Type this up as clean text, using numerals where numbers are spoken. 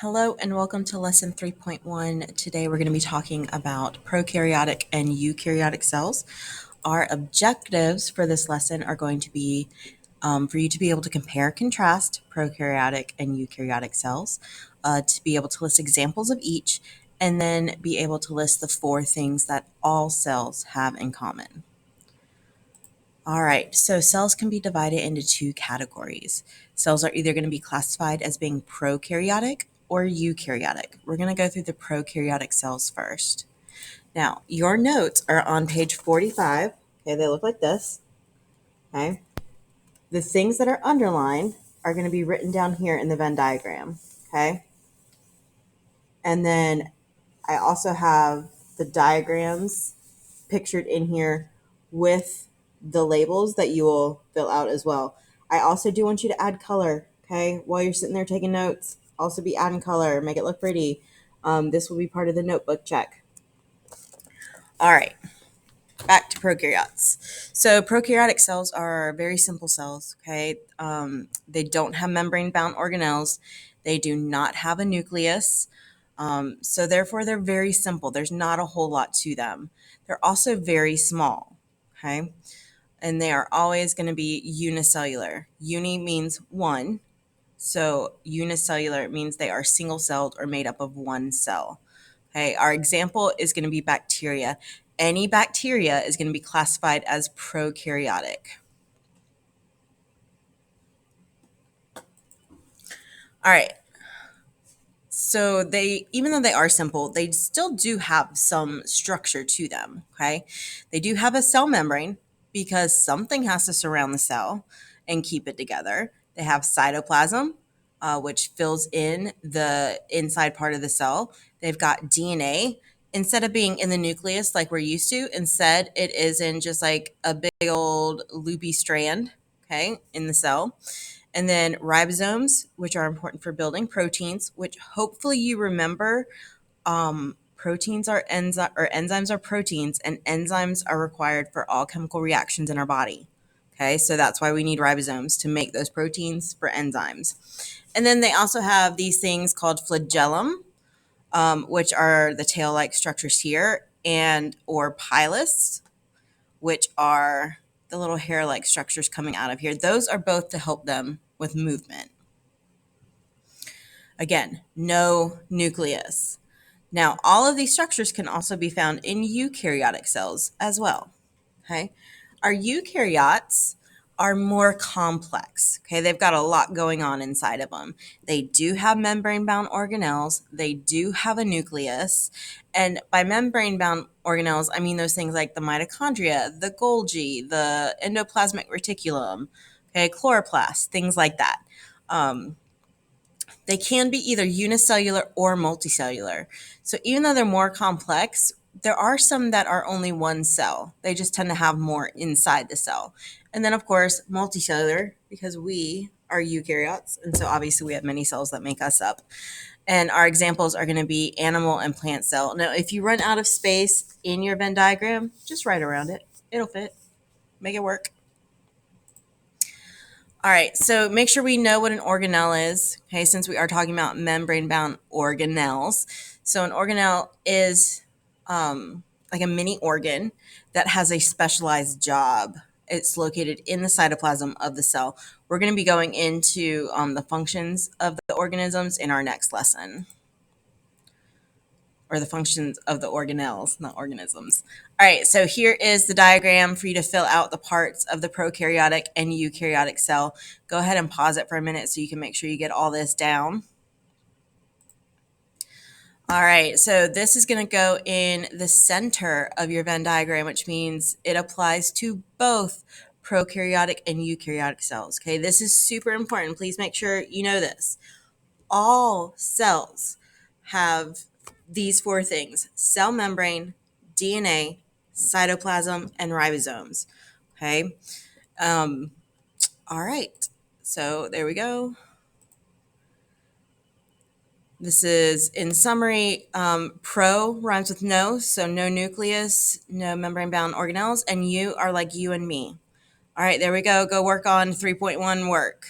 Hello and welcome to lesson 3.1. Today we're going to be talking about prokaryotic and eukaryotic cells. Our objectives for this lesson are going to be for you to be able to compare, contrast prokaryotic and eukaryotic cells, to be able to list examples of each, and then be able to list the four things that all cells have in common. All right, so cells can be divided into two categories. Cells are either going to be classified as being prokaryotic or eukaryotic. We're going to go through the prokaryotic cells first. Now, your notes are on page 45. Okay, they look like this. Okay. The things that are underlined are going to be written down here in the Venn diagram. Okay. And then I also have the diagrams pictured in here with the labels that you will fill out as well. I also do want you to add color, okay? While you're sitting there taking notes, also be adding color, make it look pretty. This will be part of the notebook check. All right, back to prokaryotes. So prokaryotic cells are very simple cells, okay? They don't have membrane-bound organelles. They do not have a nucleus. So therefore, they're very simple. There's not a whole lot to them. They're also very small, okay? And they are always going to be unicellular. Uni means one. So unicellular means they are single-celled or made up of one cell. Okay, our example is going to be bacteria. Any bacteria is going to be classified as prokaryotic. All right. So even though they are simple, they still do have some structure to them, okay? They do have a cell membrane because something has to surround the cell and keep it together. They have cytoplasm, which fills in the inside part of the cell. They've got DNA. Instead of being in the nucleus like we're used to, instead it is in just like a big old loopy strand, okay, in the cell. And then ribosomes, which are important for building proteins, which hopefully you remember. Proteins are enzymes are proteins, and enzymes are required for all chemical reactions in our body. Okay, so that's why we need ribosomes to make those proteins for enzymes. And then they also have these things called flagellum, which are the tail-like structures here, and or pilus, which are the little hair-like structures coming out of here. Those are both to help them with movement. Again, no nucleus. Now, all of these structures can also be found in eukaryotic cells as well. Okay, our eukaryotes are more complex. Okay, they've got a lot going on inside of them. They do have membrane-bound organelles. They do have a nucleus. And by membrane-bound organelles, I mean those things like the mitochondria, the Golgi, the endoplasmic reticulum, okay, chloroplast, things like that. They can be either unicellular or multicellular. So even though they're more complex, there are some that are only one cell. They just tend to have more inside the cell. And then, of course, multicellular, because we are eukaryotes. And so obviously we have many cells that make us up. And our examples are going to be animal and plant cell. Now, if you run out of space in your Venn diagram, just write around it. It'll fit. Make it work. All right, so make sure we know what an organelle is, okay, since we are talking about membrane-bound organelles. So an organelle is like a mini organ that has a specialized job. It's located in the cytoplasm of the cell. We're going to be going into the functions of the organisms in our next lesson. Or the functions of the organelles, not organisms. All right, so here is the diagram for you to fill out the parts of the prokaryotic and eukaryotic cell. Go ahead and pause it for a minute so you can make sure you get all this down. All right, so this is going to go in the center of your Venn diagram, which means it applies to both prokaryotic and eukaryotic cells. Okay, this is super important. Please make sure you know this. All cells have these four things: cell membrane, DNA, cytoplasm, and ribosomes. Okay. All right. So there we go. This is, in summary, pro rhymes with no, so no nucleus, no membrane-bound organelles, and you are like you and me. All right, there we go. Go work on 3.1 work.